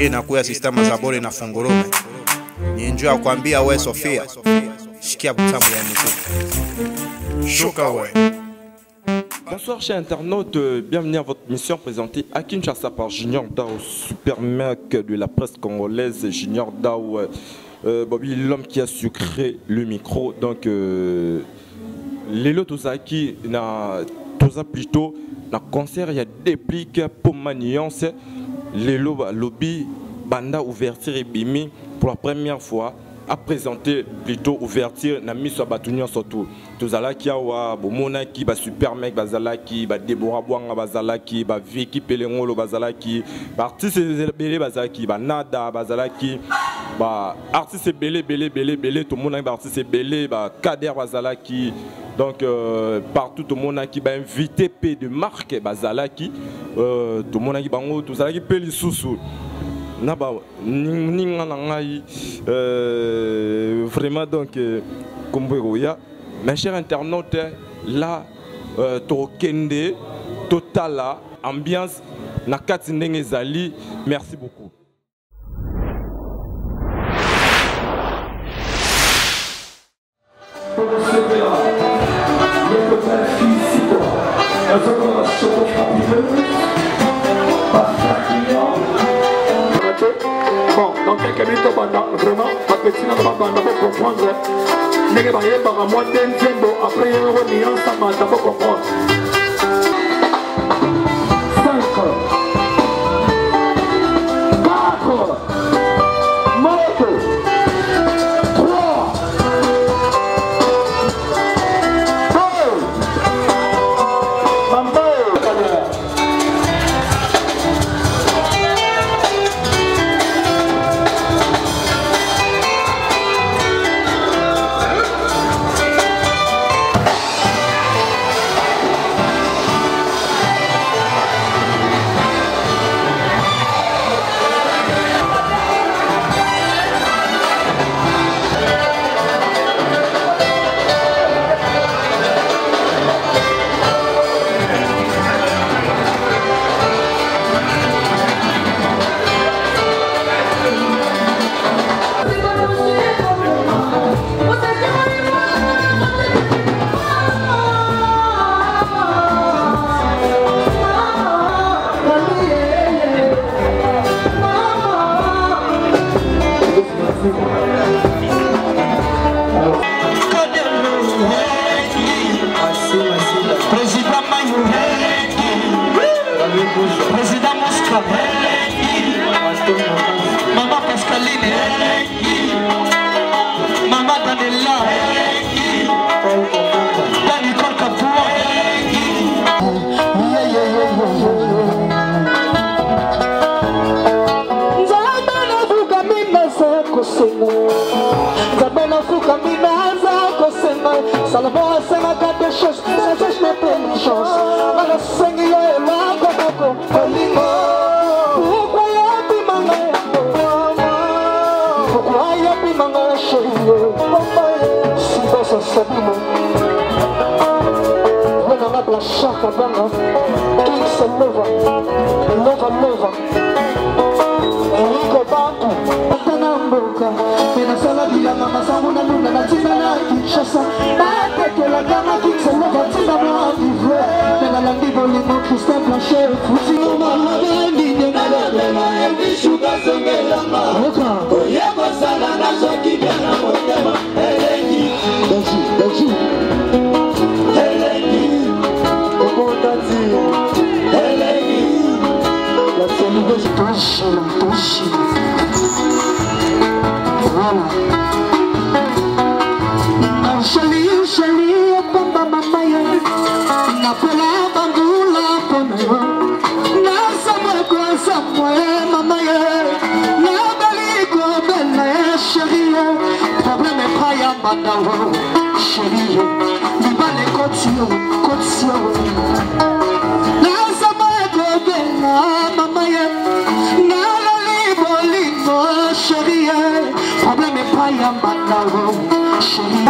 Hii inakuya sistema za bore na fungurume. Ni njoo kuambia we Sofia. Shikia butamu ya muziki. Shuka we. Bonsoir chers internautes, bienvenue à votre mission présentée à Kinshasa par Junior Dao, super mec de la presse congolaise. Junior Dao, Bobby, l'homme qui a sucré le micro. Donc, Lelo Tozaki, Toza plutôt, dans concert, il y a des pliques pour ma nuance. Lelo Lobby, Banda Ouverture et Bimi, pour la première fois, a présenté plutôt ouverture na miso abatunion surtout tozalaki awa bomonaki ba super mec bazalaki ba Deborah Bwanga bazalaki ba Vicky Pelengolo bazalaki ba artiste belé bazalaki ba Nada bazalaki ba artiste belé tout le monde ba artiste belé ba Kader bazalaki donc partout tout le monde qui ba invité P de marque bazalaki tout le monde qui bango tozalaki pe lisusu Naba vraiment donc mes chers internautes là Tokende Totala ambiance na kati ndenge ezali. Merci beaucoup. Bon, dans quelques minutes, vraiment, ma petite n'a pas pour comprendre. N'est-ce pas, il y a moi après il y a une nuance, ça m'a pas comprendre. 5, 4, moto, 3, 2, Mambo. Président Mosca, Maman Pascaline, Maman Danella, Nicole Kapoor. Salomon a fait des choses, ça je n'ai pas une chance. Alors Seigneur est là, pourquoi y a plus manger? Pourquoi y a plus manger chérie? Si dans ce sabino, on a la charte à banga, qui se leva, Enrico Banco, Tanamboka, Penasala Villa, Mama Samuna Luna, Natina, Kinshasa, la gamme qui se lève, tu vas voir vivre. Mais la langue volée, Christophe Blanchet, Fouti, Maman, Nini, Nala, Elvi, Chouka, Sengelama, Oyama, Salana, Soki, Biana, Motema, Eleni, Daji, Eleni, Okondati, Eleni, la célébrité, Toshi, voilà. Shali, Pamba Mamaya, Napola Bangula Pomero, Nasamako Samoe Mamaya, Nabaliko Bella Chérie, problème est pas ya Bandawa, chérie, Libane Kotio, Nasamako Bella Mamaya, Nalalibolimo chérie, problème est pas ya Bandawa, chérie.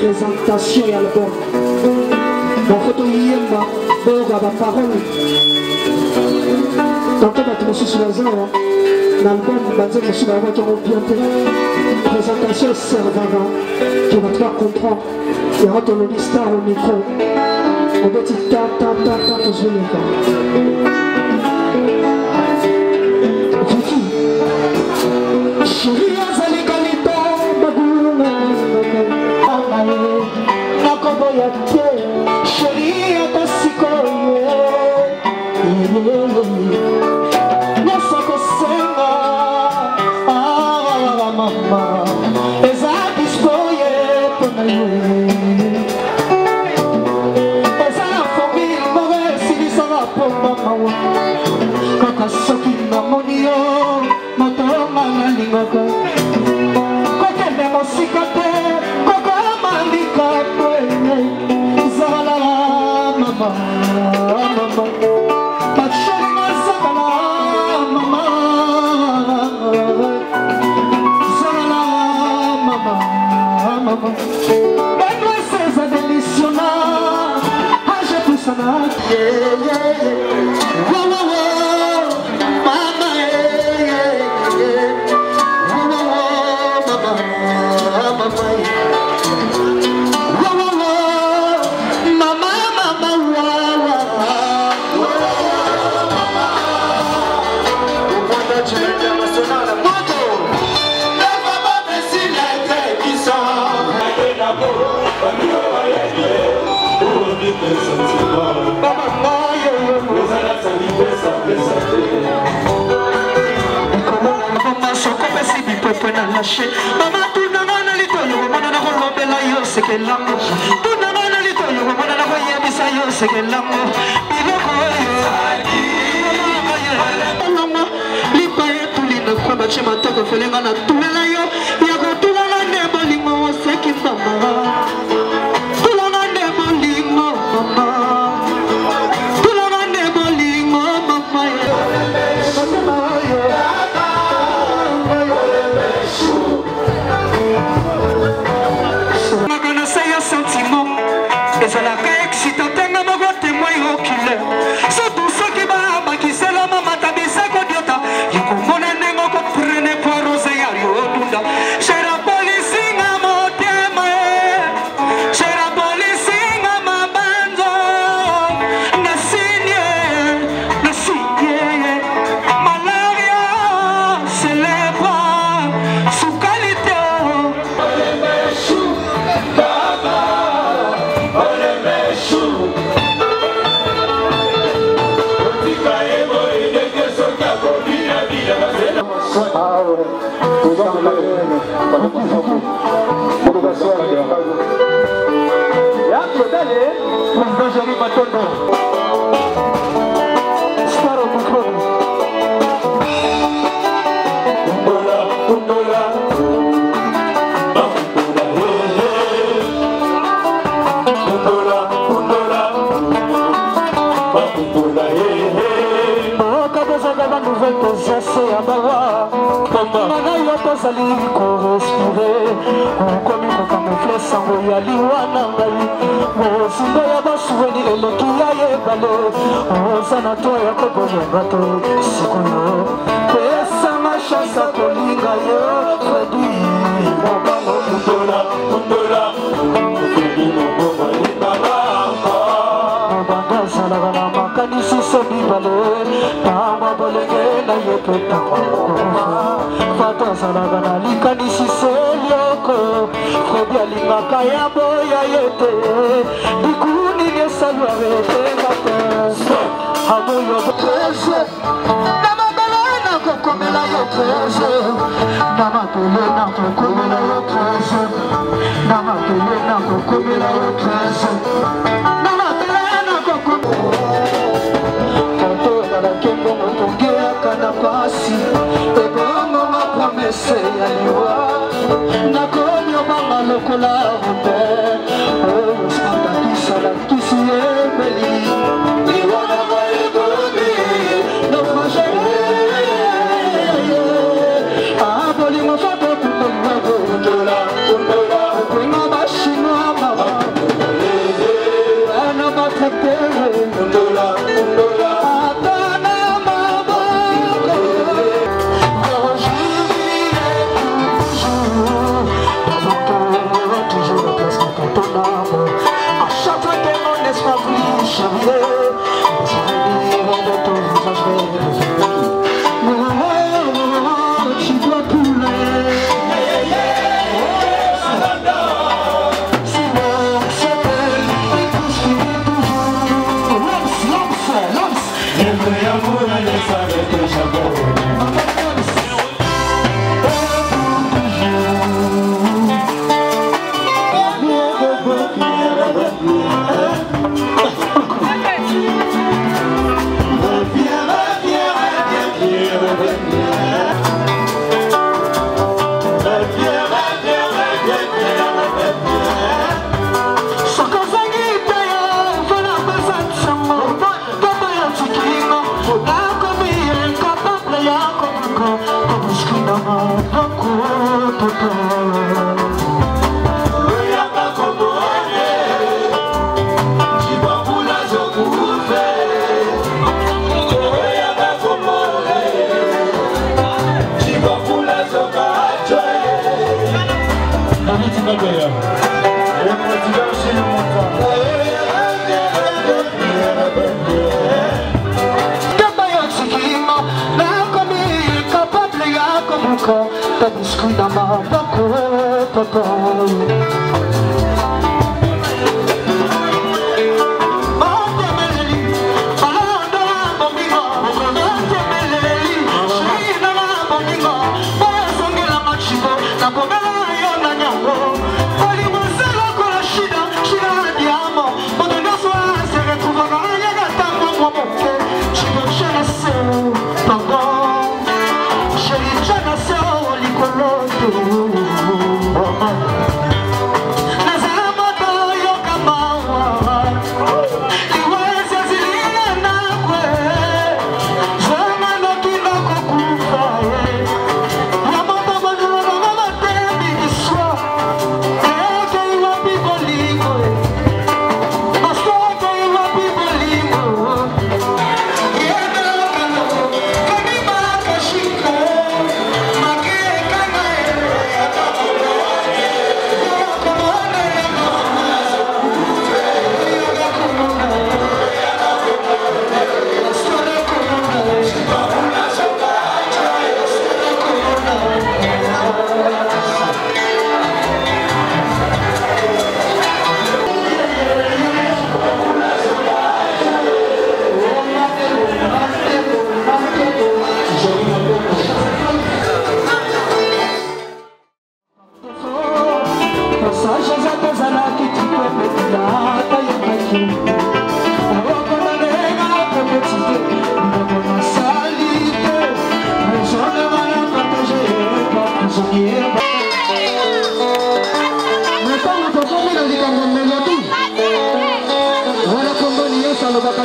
présentation et album. Dans photo yemba, boga ba parole. Tantôt ba tumosu sur la zone. L'album basé sur la voix qui est présentation servara qui va te faire comprendre. Il y aura ton star au micro. On va dire ta pour se Chérie, azali kalita baguna nakoboya te chérie atasikoye nasokosenga mama eza dispoye pona ye eza na famille moko esilisaka po mamawa kaka soki namoni yo motonga nalingaka kokende mosika te kokomandika pwene zala mama basheri nazala mama zala mama benwe seza deliciona aje tusana Mama tunanga na litolo mwana na kolobela yo sekelango tunanga na litolo mwana na koyebisa yo sekelango biloko yo mama lipa yetu lina kwa bache matoko felenga na tulela yo ya kotulanga ne bolingo oseki mama tulanga ne bolingo mama Si t'attends mon vote témoin au killer. Surtout ceux qui m'a qui c'est la maman ta bisa kodiota. Yiko mona nengo ko prene kwa rose ya yodunda. Shera police nga motema. Shera police nga mabanzo. Nasinye. Malaria c'est les bras sous qualité.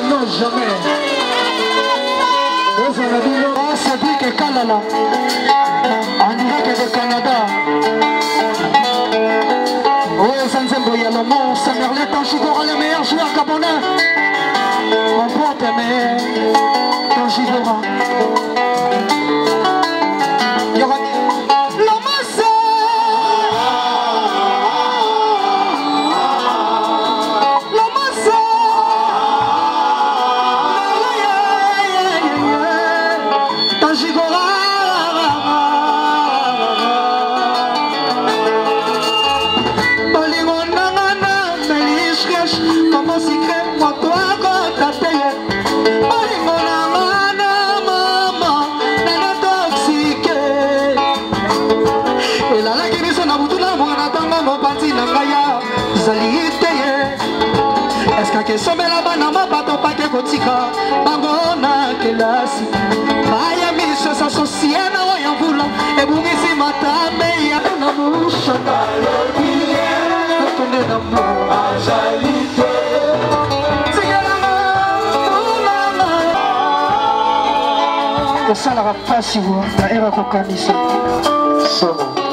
non jamais. Cédric Kalala, en direct de Canada. Oh, Sanzembo Yalomo, Samerlet Tanchigora, le meilleur joueur gabonais. Mon pote aimé, Tanchigora. Somela bana mabato pake kotika bangona kelasi baya miso sa sosiena wa yavula ebungisi matambe ya na mushaka lokie tone na mo ajalite tigana sala rapasi wa na era kokanisa somo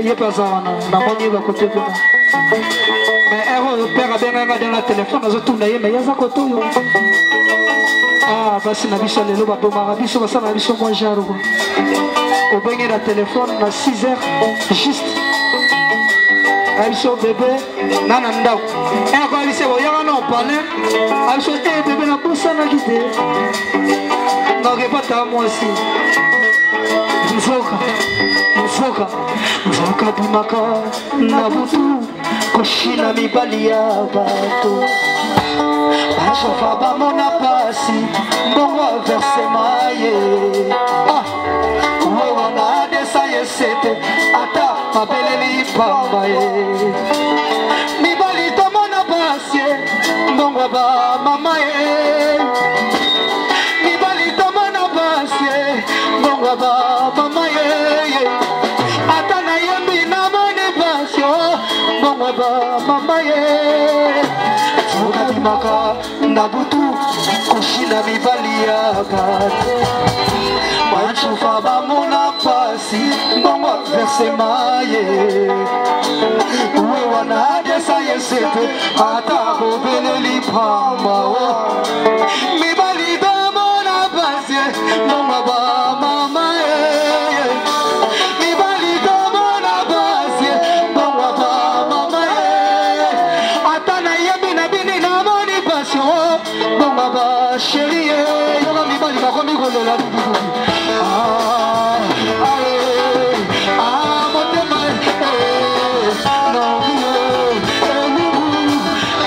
ye pazana na moni ba côté kuna mais ero père benga dans la téléphone azotunda ye mais yaza koto yo ah basi na biso lelo ba bomara biso basana biso mo jaro au benga na téléphone na 6h juste abiso bébé nana ndao ero ko biso yanga no parler abiso bébé na bossa na kité pata mwasi Mzoka bimaka na butu koshina mibali ya bato Bachofa bamona pasi mbongo verse maye Wewa na adesa yesete ata mabeleli pamba ye Mibali tomona pasi mbongo ba mama ye Mibali tomona pasi mbongo ba mama ye Ata na yembi na mone pasi mbongo ba mama ye Maka na butu koshina mibali ya bato Bachofa bamona pasi mbongo verse maye Wewa na adesa yesete ata bobeleli pamba Mibali bamona pasi mbongo ba mama ye Mibali bamona pasi mbongo ba mama ye Ata na yembi na bini na bon baba chérie yoga mi bali bakomi kolola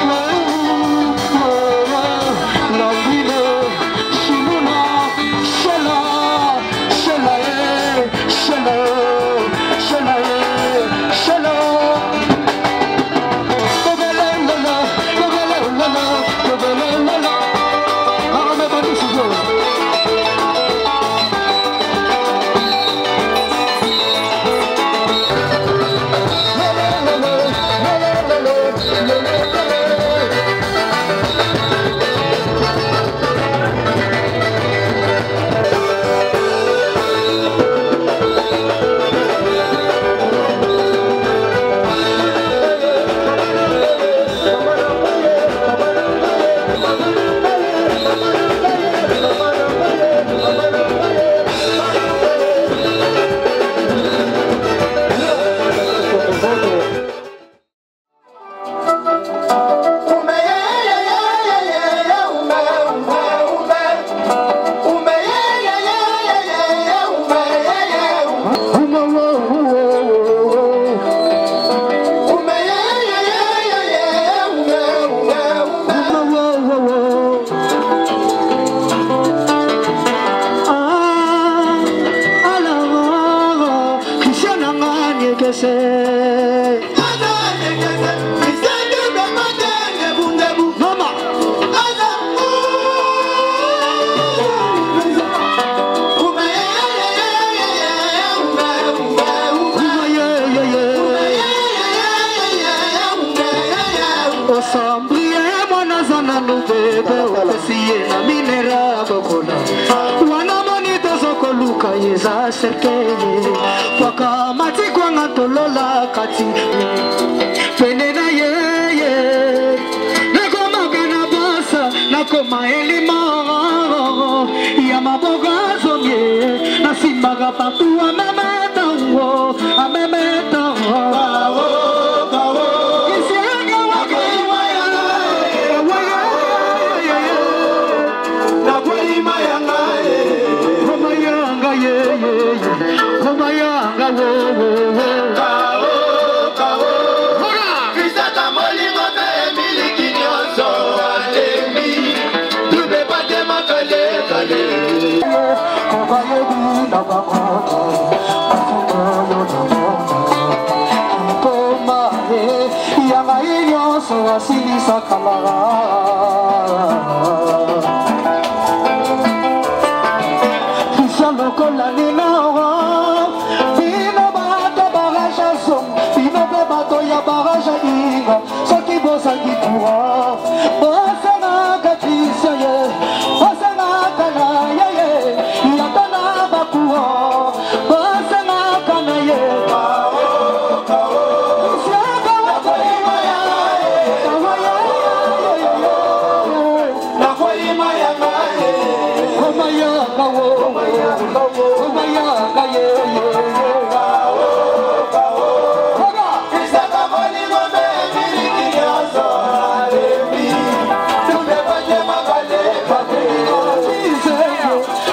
motema lambile shimuna shela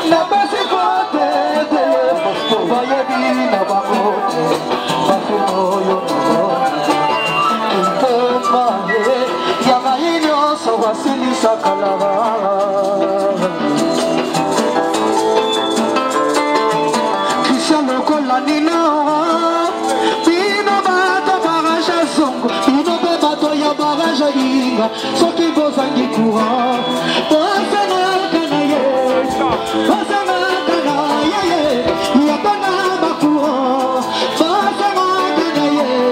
Number bozolinga soki bozangi courant bozangaka na ye bozangaka na ye yatana bacourant bozangaka na ye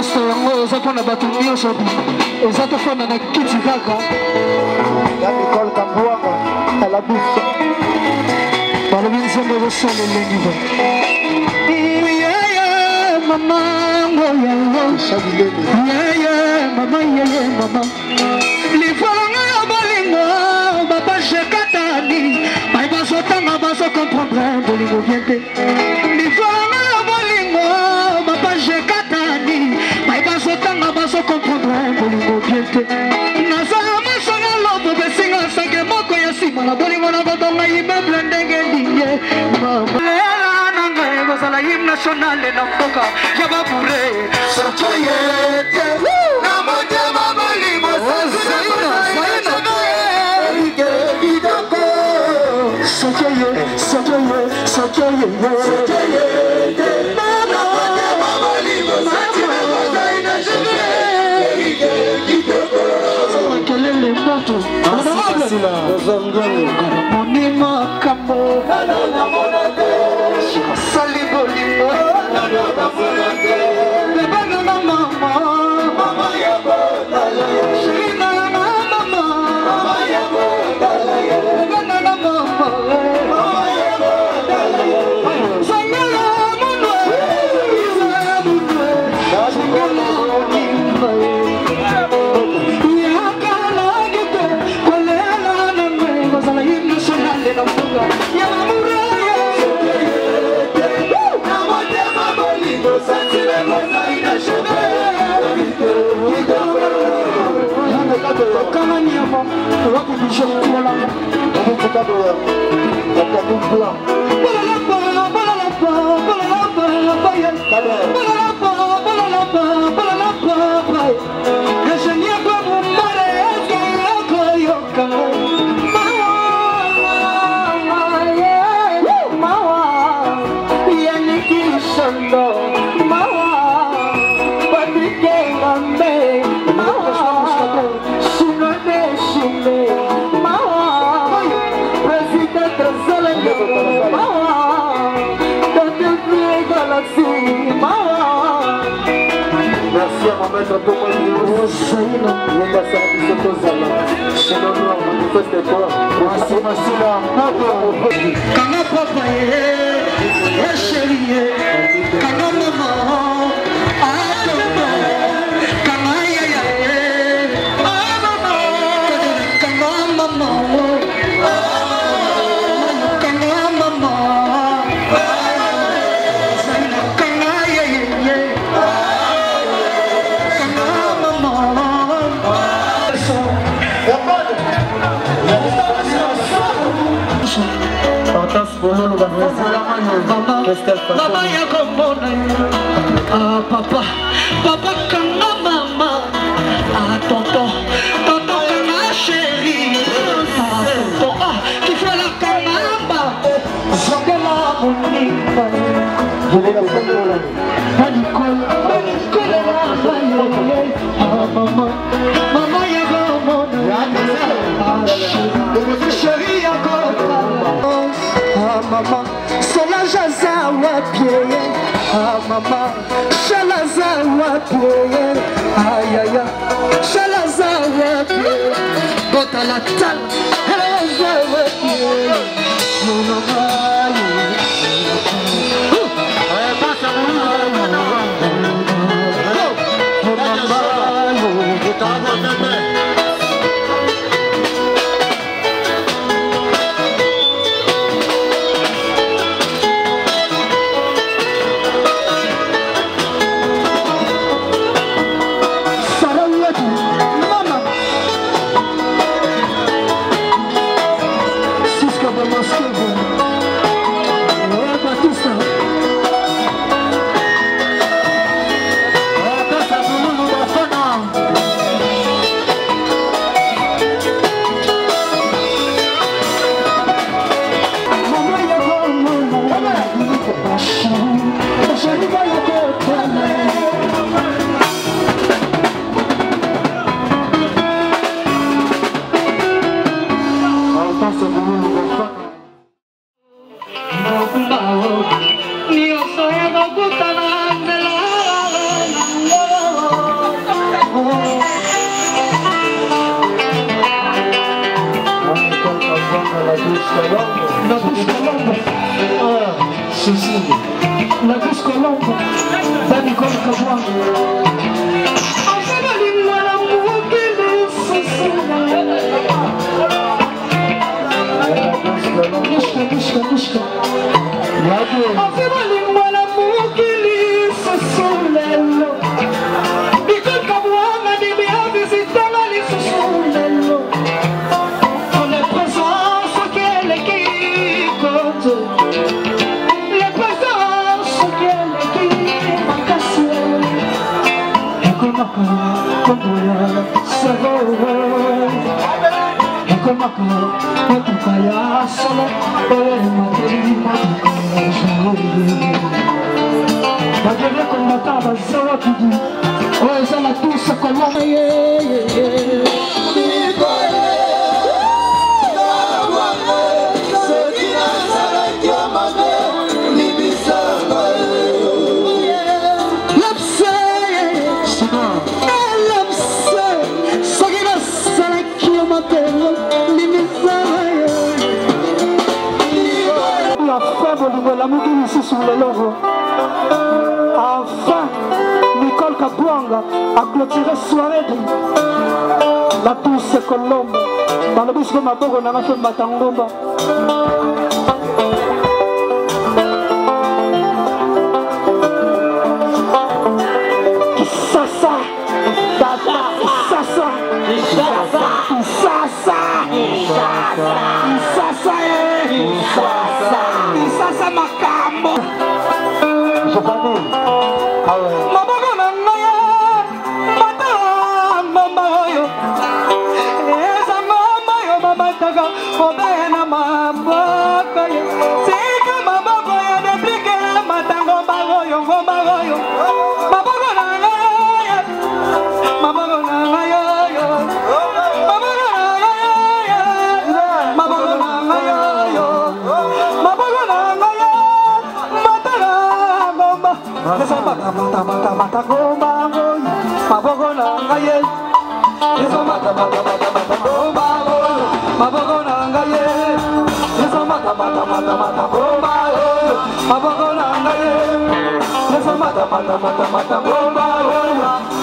piste yango eza mpona bato nyonso eza tofanda na kiti kaka ya Nicole Kambuanga ala biso balobi nzembo ezosala elengi mama ngoyango mama mama lifolonga ya bolingo bapage katani bai bazotanga bazokomprendre bolingo bien te lifolonga ya bolingo bapage katani bai bazotanga bazokomprendre bolingo bien te nazala masanga lobo besinga sange moko ya nsima na bolingo na kotonga imeble ndenge ndinge la hymne national na mboka ya babure sotoyete na motema bolingo Kana papa ye chérie kana maman kana yaya kana maman kana maman kana yaya kana maman Mama yako mbona papa papa kanga mama tonton tonton kanga chérie tonton kifala kanga zongela munika mama mama yako mbona chérie yako mama Solange aza wapi mama Chala aza wapi ayaya Chala aza wapi Botala tala aza wapi mama La douce colombe, dans Nicole Kabouang. Enfin, Nicole Kabouanga a clôturé soirée de la douce colombe. Dans le bus de ma bourre, on a fait Matangomba. Sasa, Tata, Sasa, Sasa, Sasa, Sasa, Sasa, Macambo. Mabogo na ngaya, mata mama yo, esa mama yo mama taga, obena mabaka yo, sika mabogo yo de pike matango bago yo, mabogo na ngaya, mabogo na ngaya yo, mabogo na ngaya, mabogo na ngaya yo, mabogo na ngaya. Mata gomba ngoy, mabogo na ngaye. Eso mata gomba ngoy, mabogo na ngaye. Eso mata gomba ngoy, mabogo na ngaye. Eso mata gomba ngoy,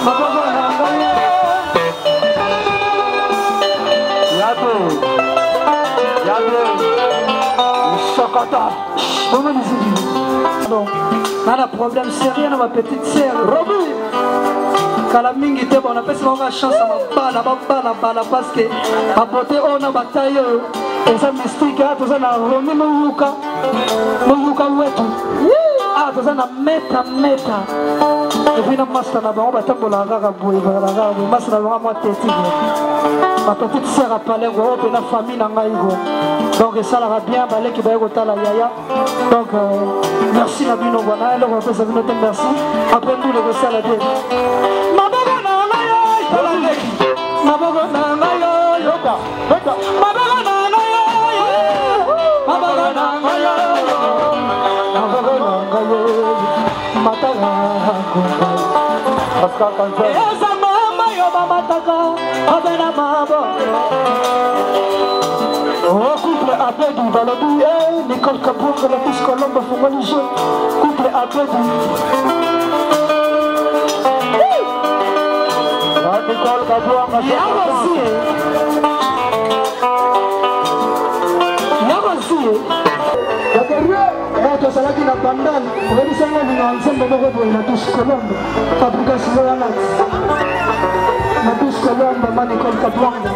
mabogo na ngaye. Yabe, Sokata, comment dis-tu? Non. On a un problème sérieux dans ma petite sœur. Roby Kalamingi te bon, on appelle ça une chance à ma balle parce que ma beauté on a bataille et ça mystique tout ça na Romy Mouka wetu ah tout ça na meta et puis na master na bon batambola ngaka boye ngaka master na moi tete ma petite sœur a parlé go pe na famille na ngai go donc ça la va bien balé qui va écouter la yaya donc merci la bino wana alors on fait ça nous merci après nous le ça la bien mabogo na ngayo mabogo na ngayo yoka mabogo na ngayo mabogo na ngayo mabogo na ngayo mataka kumba paska kanza esa mama yo mama taka abena mabo oh couple Abedi Valodi Nicole Kabouanga la douce colombe fongoli jeu couple Abedi Nicole Kabouanga Yako salaki na bandal Webisanga vina ensemble Boko la douce colombe Fabrication Royalats la douce colombe ma Nicole Kabouanga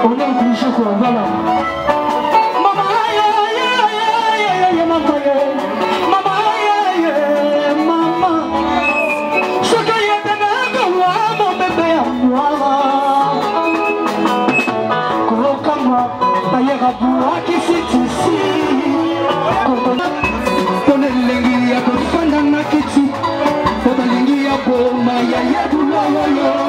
on est obligé quoi, voilà. Maman, maman, ce qu'il y a de moi, mon bébé à moi. Comment d'ailleurs à moi qui c'est ici. Ton élengi à ton fan à ma kitty. Ton élengi à pour ma yaya du la.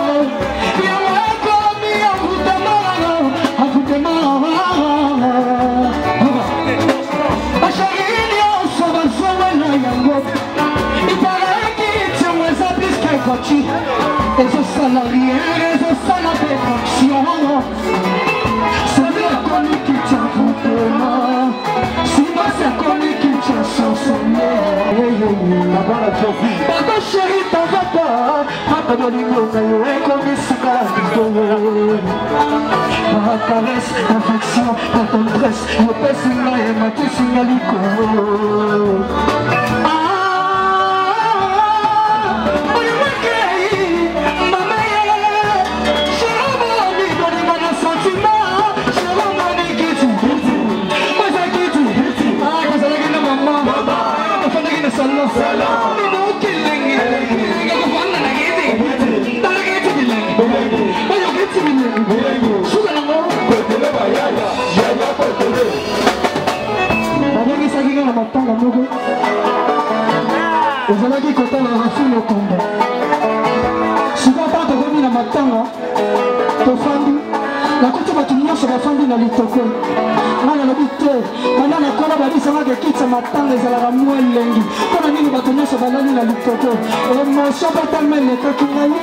chérie, t'en vas pas. Papa doit lui dire, comme il se casse. Ma caresse, affection, ta tendresse, le pèse-moi et ma tout signalico. matanga moko ezalaki kotala rafi lokombe sika mpa tokomi na matanga tofandi nakuti bato nyonso bafandi na litoko nga nalobi te banda nakola babisangaka ekitisa matanga ezalaka mwa elengi mpona nini bato nyonso balali na litoko emotio mpe tellement elekaki ngai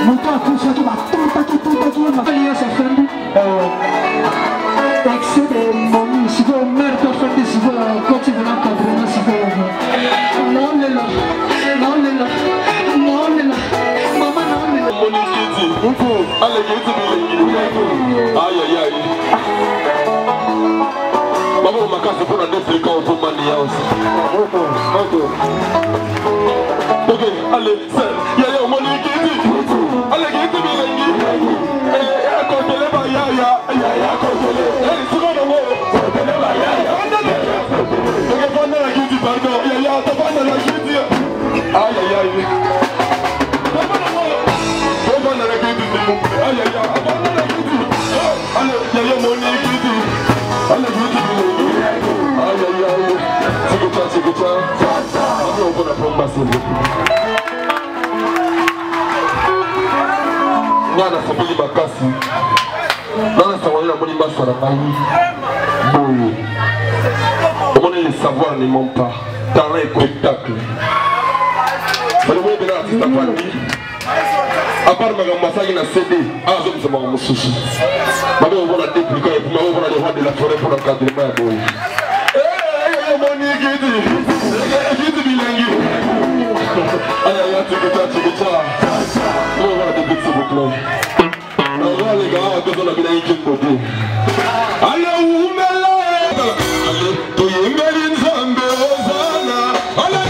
moto akufaki batutaki makali nyonso afandi excès de momi sikoyo mare tofandi sikoyo koti vena cadrena sikoyo naolela mama naolela Mama makasi pour un Africain au Pomani House. Ok, allez, c'est. Yaya au Moni Kiti. Allez, Kiti Bilengi. Eh, Kotele ba Yaya. Yaya Kotele. Eh, seconde moi. Kotele ba Yaya. Ok, pendant la Kiti, pardon. Yaya, t'as pas la Kiti. Aïe, aïe, aïe. Pendant la Kiti, s'il vous plaît. Aïe, aïe, aïe. Pendant la Kiti. Allez, Yaya Moni Kiti. Allez, Kiti Bilengi. Aïe aïe aïe, c'est que ça. On va prendre ma série. Nana sabili makasi. Nana sabili la moni maso na ngai. Boye. Comment le savoir ne ment pas. Talent et spectacle. Mais le monde est là, c'est ta famille. À part ma massage na CD, ah je me suis marre mususu. Ma mère on va la dépliquer et puis ma mère on va les roi de la forêt pour encadrer ma boye. Moni Kiti, Kiti Bilengi. Aïe aïe, tu que ça. On va la débuter s'il vous plaît. On va les gars, on va la Bilengi côté. Allez, où me la? Allez, tu y mets une zambe au zana. Allez,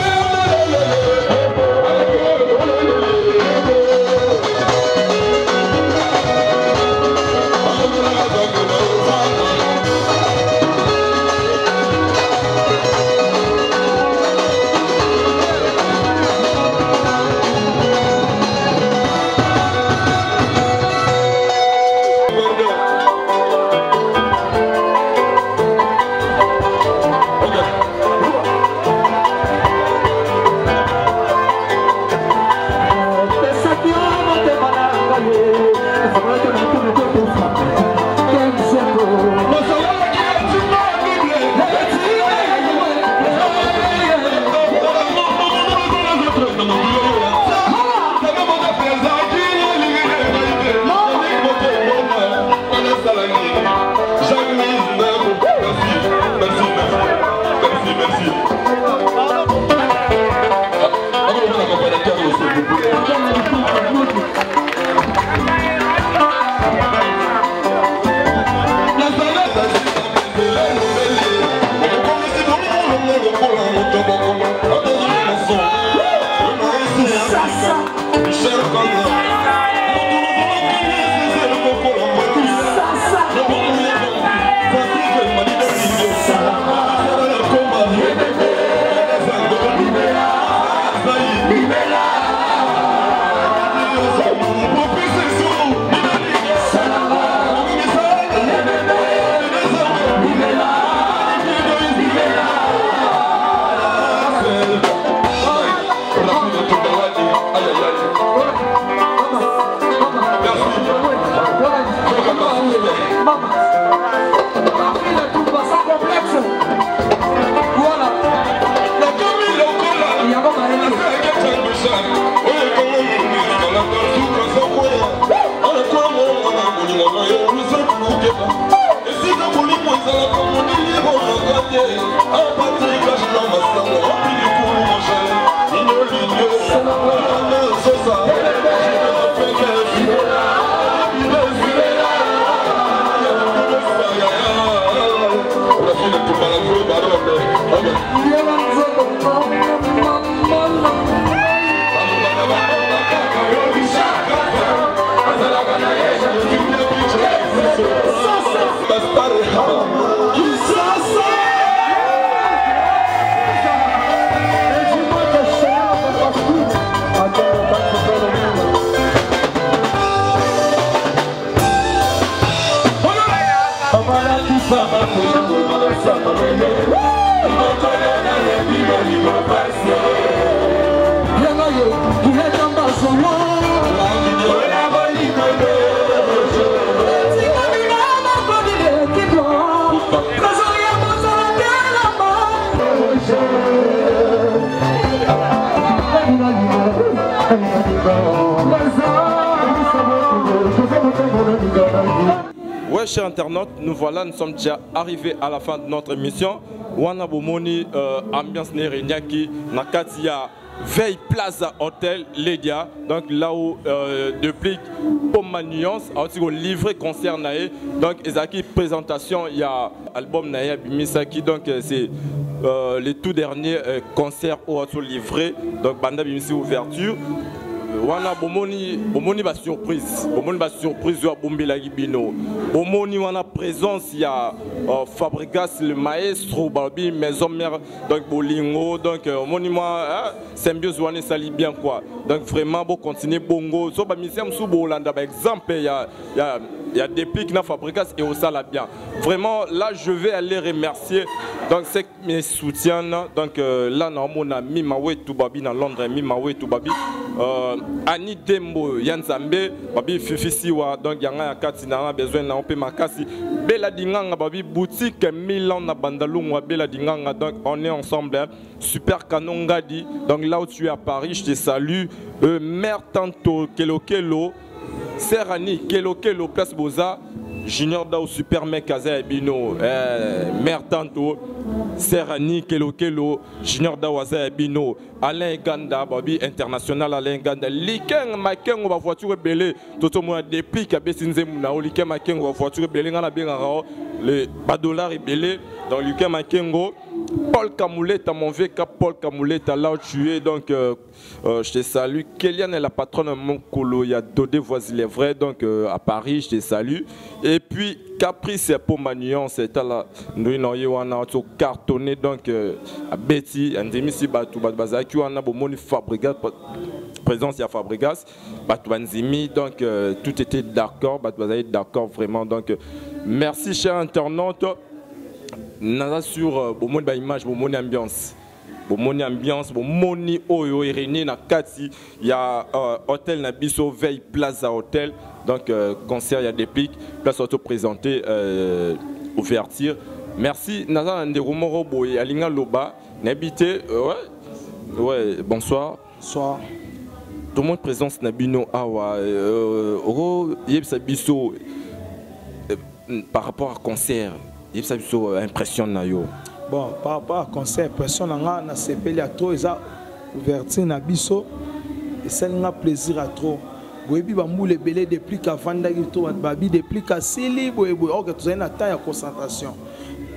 Ouais, chers internautes, nous sommes déjà arrivés à la fin de notre émission. Wana Bomoni, ambiance Nerenyaki, Nakatia, Veille Plaza Hotel, Ledia. Donc là où depuis Pomma Nuance, aussi au livret concert Nae. Donc Ezaki présentation, il y a album Nae Bimisaki. Donc c'est les tout derniers concerts au livré. Donc Banda Bimisi ouverture. Wana bomoni ba surprise ya bombela gibino bomoni wana présence ya Fabregas le maestro Barbie maison mère donc bolingo donc monima symbiose wana sali bien quoi donc vraiment bon continuer bongo so ba misem sou bolanda par exemple il y a des pics na Fabregas et au sala bien vraiment là je vais aller remercier donc c'est mes soutiens donc là na mona Mimawe Toubabi na Londres Mimawe Toubabi Ani Dembo Yanzambe babi Fifisiwa donc yanga ya kati na besoin na ope makasi bela dinganga babi boutique Milan na Bandalungwa bela dinganga donc on est ensemble hein. Super Kanongadi donc là où tu es à Paris je te salue Mère Tanto Kelo Serrani Kelo Place Boza Junior Dao Super Mec Azabino Mère Tanto Serrani Kelo Junior Dao Azabino Alain Ganda Babi international Alain Ganda Liken Maken va voiture belé toto mo depuis kabesinze muna Liken Maken va voiture belé ngana benga le badollar belé donc Liken Makengo Paul Kamouleta mon vieux Paul Kamouleta là où tu es donc je te salue Kéliane est la patronne de mon colo il y a Dodé voici les vrais donc à Paris je te salue et puis Caprice pour ma nuance c'est là nous on a cartonné donc à Betty Andemi si batou bazaki on a bomoni Fabregas présence à Fabregas batou Banzimi donc tout était d'accord batou bazaki d'accord vraiment donc merci chers internautes naza sur bomoni ba image bomoni ambiance bomoni oyo Irénée na kati il y a hôtel na biso Veille Plaza Hotel donc concert il y a des pics place auto présenter ouverture merci naza nderumoro boye alinga loba n'habité ouais bonsoir tout le monde présence na bino awa yebsa biso par rapport à concert yebsa biso impression na yo. Bon, par rapport à concert, personne n'a sepelé à trop, ils ont ouverture na biso et ça n'a plaisir à trop. Boyebi bamou les belé depuis qu'avant d'agito babi depuis qu'à sili boyebi or que tu as une taille à concentration.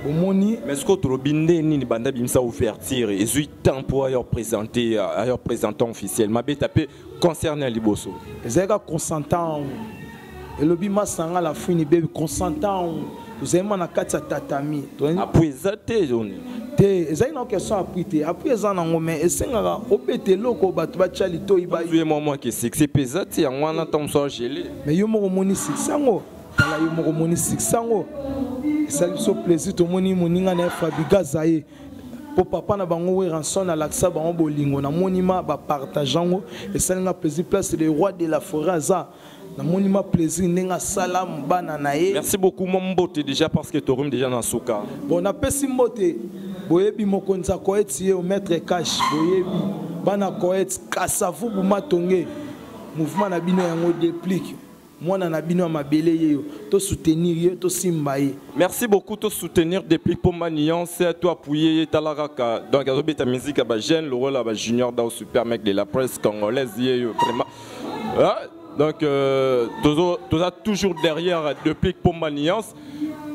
Bomoni mais ce que tu robinde ni banda bimsa ouverture et suis temps pour ailleurs présenter ailleurs présentant officiel m'a tapé concerné liboso. Ezeka consentant et le bima sanga la fini bébé consentant. Vous avez un katsa tatami. Après ça, t'es zone. T'es une question après. Après ça, on met et c'est un opété loco batba chalito iba. Tu es moi qui c'est pesant. T'es en one temps soit gelé. Mais yo mo moni 600. Voilà yo mo moni 600. Ça lui fait plaisir to moni moninga na Fabiga zaye. Pour papa na bango we rançon na laksa bango bolingo na monima ba partageango et ça n'a plaisir place le roi de la forêt za. Plaisir, merci beaucoup mon bote déjà parce que tu as déjà dans Souka. Bon appel Simbote. Boyebi mokonza koeti au maître cash boyebi bana koeti kasavu bumatonge mouvement na bino yango déplique mwana na bino mabele yeyo to soutenir ye to simba ye. Merci beaucoup de soutenir depuis pour ma nuance to appuyer talaraka donc azobi ta musique à jeune le rôle à junior dans super mec de la presse congolaise yeyo vraiment donc tu as toujours derrière depuis pour ma nuance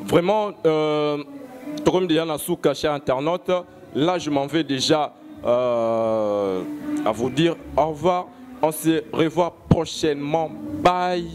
vraiment comme déjà na sous caché internaute là je m'en vais déjà à vous dire au revoir, on se revoit prochainement, bye.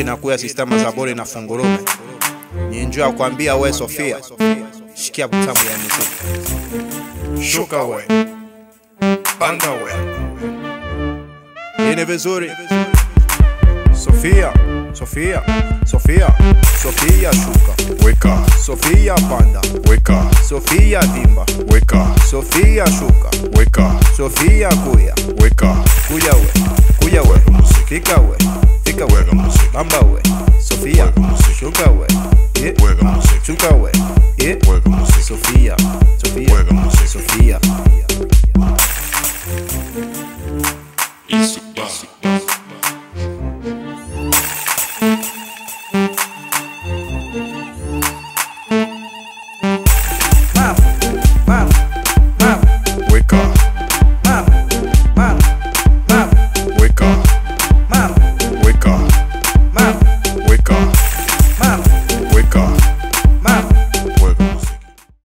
Nakuya sistema za bore na fungurume. Ninjua kuambia we Sofia, shikia butamu ya muziki. Shuka we, panda we. Yene vizuri. Sofia, Sofia, Sofia, Sofia shuka. Weka, Sofia panda. Weka, Sofia dimba. Weka, Sofia shuka. Weka, Sofia kuya. Weka, kuya we, kuya we. Fika we. Fika we, bamba we, Sofia, shuka we, shuka we,